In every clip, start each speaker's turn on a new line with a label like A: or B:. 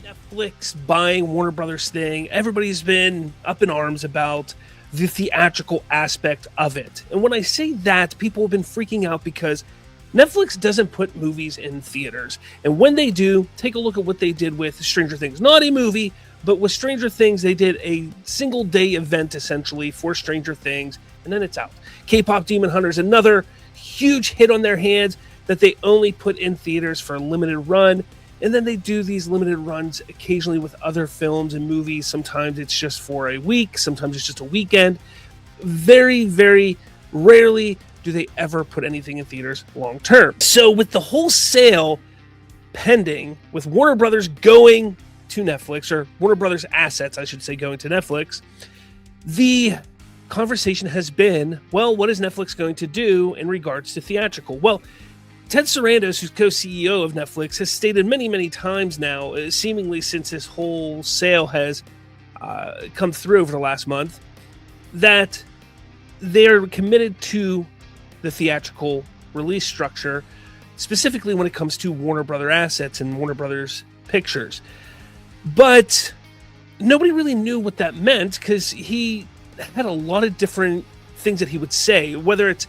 A: Netflix buying Warner Brothers thing, everybody's been up in arms about the theatrical aspect of it. And when I say that, people have been freaking out because Netflix doesn't put movies in theaters. And when they do, take a look at what they did with Stranger Things. Not a movie, but with Stranger Things, they did a single day event essentially for Stranger Things, and then it's out. K-Pop Demon Hunters, another huge hit on their hands that they only put in theaters for a limited run. And then they do these limited runs occasionally with other films and movies. Sometimes it's just for a week. Sometimes it's just a weekend. Very, very rarely do they ever put anything in theaters long term. So with the whole sale pending, with Warner Brothers going to Netflix, or Warner Brothers assets, I should say, going to Netflix, the conversation has been, well, what is Netflix going to do in regards to theatrical? Well, Ted Sarandos, who's co-CEO of Netflix, has stated many, many times now, seemingly since this whole sale has come through over the last month, that they're committed to the theatrical release structure, specifically when it comes to Warner Brothers assets and Warner Brothers pictures. But nobody really knew what that meant because he had a lot of different things that he would say, whether it's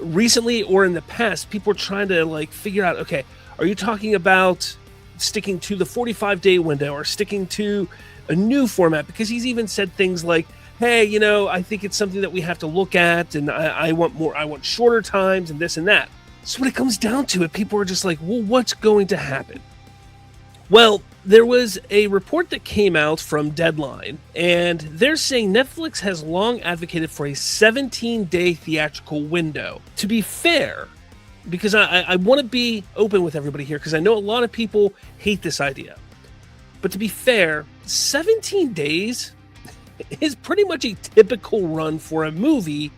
A: recently or in the past. People were trying to figure out, okay, are you talking about sticking to the 45-day window or sticking to a new format? Because he's even said things like, hey, I think it's something that we have to look at, and I want shorter times and this and that. So when it comes down to it, people are just like, well, what's going to happen? Well, there was a report that came out from Deadline, and they're saying Netflix has long advocated for a 17-day theatrical window. To be fair, because I want to be open with everybody here, because I know a lot of people hate this idea. But to be fair, 17 days is pretty much a typical run for a movie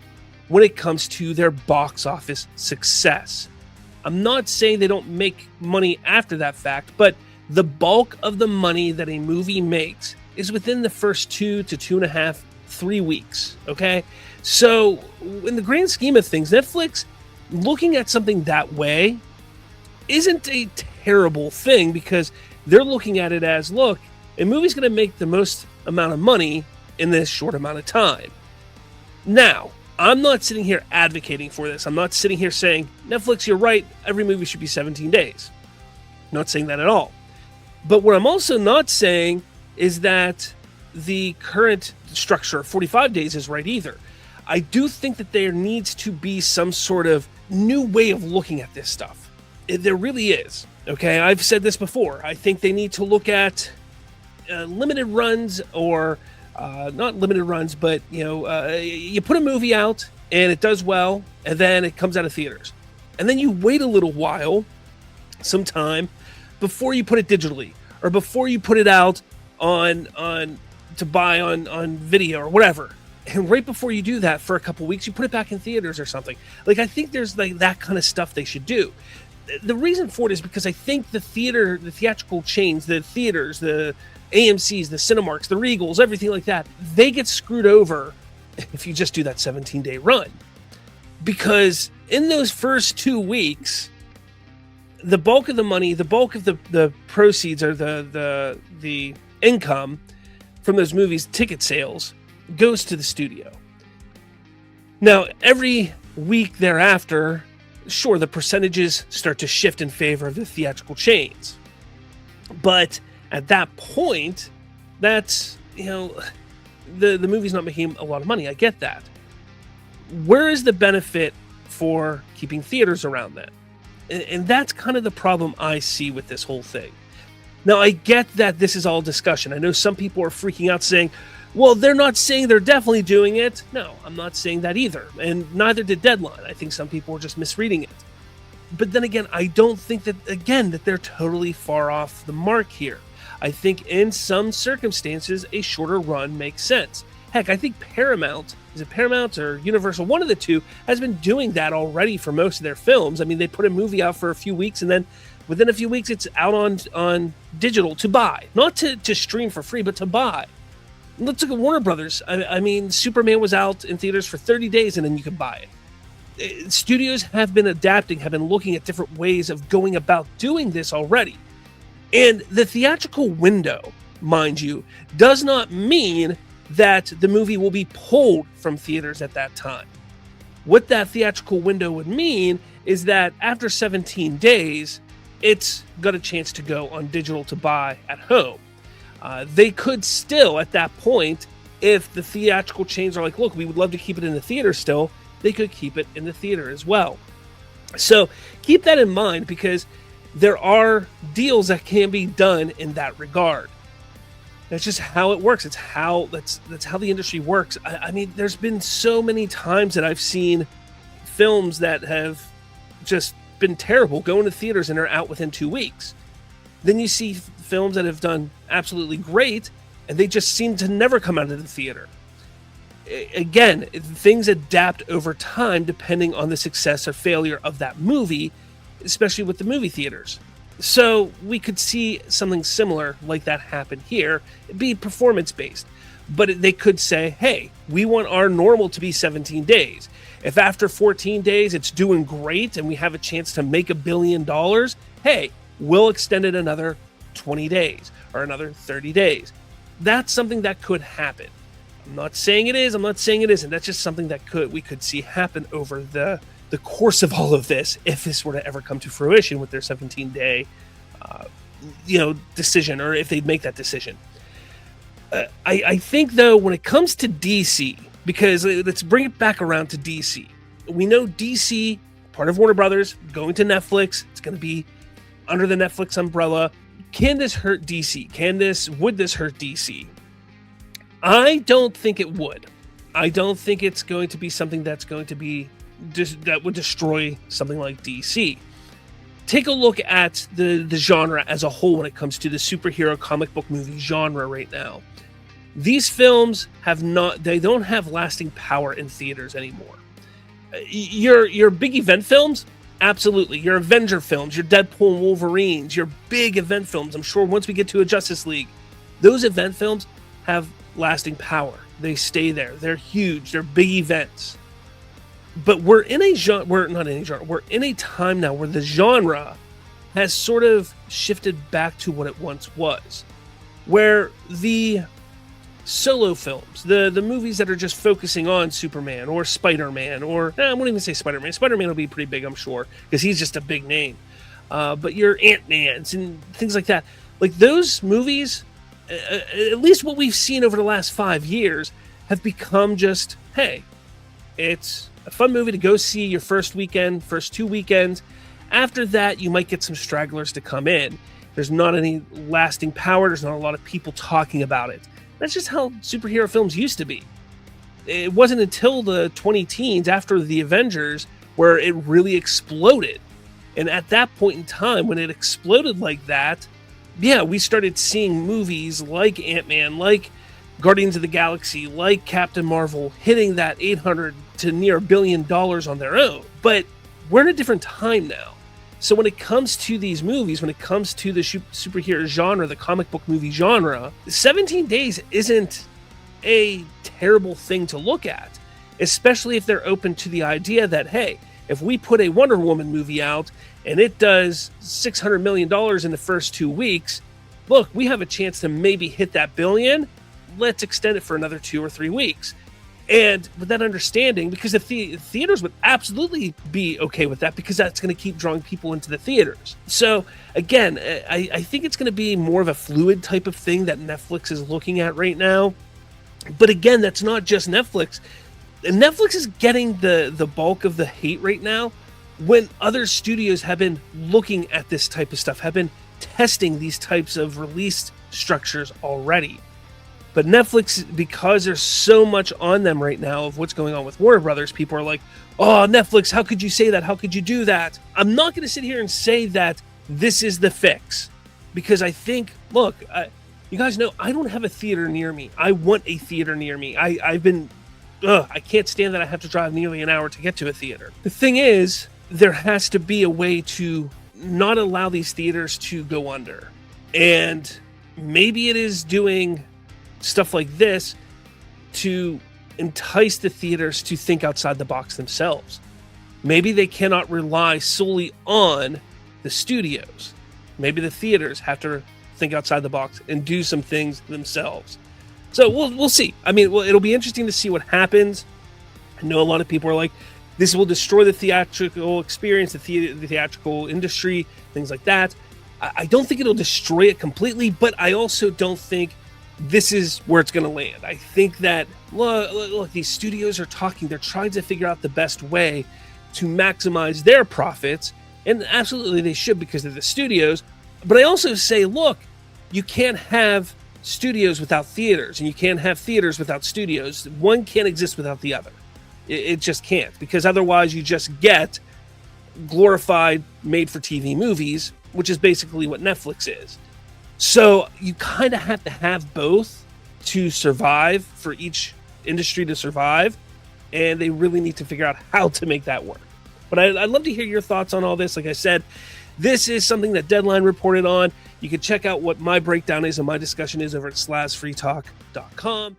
A: when it comes to their box office success. I'm not saying they don't make money after that fact, but the bulk of the money that a movie makes is within the first 2 to 2.5, 3 weeks, okay? So in the grand scheme of things, Netflix looking at something that way isn't a terrible thing, because they're looking at it as, look, a movie's going to make the most amount of money in this short amount of time. Now, I'm not sitting here advocating for this. I'm not sitting here saying, Netflix, you're right, every movie should be 17 days. I'm not saying that at all. But what I'm also not saying is that the current structure of 45 days is right either. I do think that there needs to be some sort of new way of looking at this stuff. There really is. Okay, I've said this before. I think they need to look at limited runs, or not limited runs, but you put a movie out and it does well, and then it comes out of theaters, and then you wait a little while, some time, before you put it digitally, or before you put it out on to buy on video or whatever. And right before you do that, for a couple weeks, you put it back in theaters or something. I think there's that kind of stuff they should do. The reason for it is because I think the theatrical chains, the theaters, the AMCs, the Cinemarks, the Regals, everything like that, they get screwed over if you just do that 17-day run. Because in those first 2 weeks, the bulk of the money, the bulk of the proceeds, or the income from those movies' ticket sales goes to the studio. Now, every week thereafter, sure, the percentages start to shift in favor of the theatrical chains. But at that point, that's, the movie's not making a lot of money. I get that. Where is the benefit for keeping theaters around that? And that's kind of the problem I see with this whole thing. Now, I get that this is all discussion. I know some people are freaking out saying, well, they're not saying they're definitely doing it. No, I'm not saying that either. And neither did Deadline. I think some people are just misreading it. But then again, I don't think that they're totally far off the mark here. I think in some circumstances, a shorter run makes sense. Heck, I think Paramount, is it Paramount or Universal? One of the two has been doing that already for most of their films. I mean, they put a movie out for a few weeks, and then within a few weeks, it's out on digital to buy. Not to stream for free, but to buy. Let's look at Warner Brothers. I mean, Superman was out in theaters for 30 days, and then you could buy it. Studios have been adapting, have been looking at different ways of going about doing this already. And the theatrical window, mind you, does not mean that the movie will be pulled from theaters at that time. What that theatrical window would mean is that after 17 days, it's got a chance to go on digital to buy at home. They could still, at that point, if the theatrical chains are like, look, we would love to keep it in the theater still, they could keep it in the theater as well. So keep that in mind, because there are deals that can be done in that regard. That's just how it works. That's how the industry works. I mean, there's been so many times that I've seen films that have just been terrible go into theaters and are out within 2 weeks. Then you see films that have done absolutely great, and they just seem to never come out of the theater. Again, things adapt over time depending on the success or failure of that movie, especially with the movie theaters. So we could see something similar like that happen here. It'd be performance-based. But they could say, hey, we want our normal to be 17 days. If after 14 days it's doing great and we have a chance to make $1 billion, hey, we'll extend it another 20 days or another 30 days. That's something that could happen. I'm not saying it is, I'm not saying it isn't. That's just something that we could see happen over the course of all of this, if this were to ever come to fruition with their 17-day decision, or if they'd make that decision. I think, though, when it comes to DC, because let's bring it back around to DC. We know DC, part of Warner Brothers, going to Netflix. It's going to be under the Netflix umbrella. Can this hurt DC? Would this hurt DC? I don't think it would. I don't think it's going to be something that's going to be that would destroy something like DC. Take a look at the genre as a whole when it comes to the superhero comic book movie genre right now. These films they don't have lasting power in theaters anymore. Your big event films, absolutely. Your Avenger films, your Deadpool and Wolverines, your big event films. I'm sure once we get to a Justice League, those event films have lasting power. They stay there. They're huge. They're big events. But we're in a time now where the genre has sort of shifted back to what it once was, where the solo films, the movies that are just focusing on Superman or Spider-Man, or I won't even say Spider-Man. Spider-Man will be pretty big, I'm sure, because he's just a big name. But your Ant-Mans and things like that, like those movies, at least what we've seen over the last 5 years, have become just, hey, it's a fun movie to go see your first 2 weekends. After that, you might get some stragglers to come in. There's not any lasting power. There's not a lot of people talking about it. That's just how superhero films used to be. It wasn't until the 2010s, after the Avengers, where it really exploded. And at that point in time, when it exploded like that, yeah, we started seeing movies like Ant-Man, like Guardians of the Galaxy, like Captain Marvel, hitting that $800 to near $1 billion on their own. But we're in a different time now. So when it comes to these movies, when it comes to the superhero genre, the comic book movie genre, 17 days isn't a terrible thing to look at, especially if they're open to the idea that, hey, if we put a Wonder Woman movie out and it does $600 million in the first 2 weeks, look, we have a chance to maybe hit that billion. Let's extend it for another 2 or 3 weeks. And with that understanding, because the theaters would absolutely be okay with that, because that's going to keep drawing people into the theaters. So again, I think it's going to be more of a fluid type of thing that Netflix is looking at right now. But again, that's not just Netflix. Netflix is getting the bulk of the hate right now, when other studios have been looking at this type of stuff, have been testing these types of release structures already. But Netflix, because there's so much on them right now of what's going on with Warner Brothers, people are like, oh, Netflix, how could you say that? How could you do that? I'm not going to sit here and say that this is the fix, because I think, look, you guys know I don't have a theater near me. I want a theater near me. I can't stand that I have to drive nearly an hour to get to a theater. The thing is, there has to be a way to not allow these theaters to go under. And maybe it is doing stuff like this to entice the theaters to think outside the box themselves. Maybe they cannot rely solely on the studios. maybe the theaters have to think outside the box and do some things themselves. So we'll see. I mean, it'll be interesting to see what happens. I know a lot of people are like, this will destroy the theatrical experience, the theatrical industry, things like that. I don't think it'll destroy it completely, but I also don't think this is where it's going to land. I think that, look, these studios are talking. They're trying to figure out the best way to maximize their profits, and absolutely they should because they're the studios. But I also say, look, you can't have studios without theaters, and you can't have theaters without studios. One can't exist without the other. It just can't, because otherwise you just get glorified made-for-TV movies, which is basically what Netflix is. So you kind of have to have both to survive, for each industry to survive, and they really need to figure out how to make that work. But I'd love to hear your thoughts on all this. Like I said, this is something that Deadline reported on. You can check out what my breakdown is and my discussion is over at slavsfreetalk.com.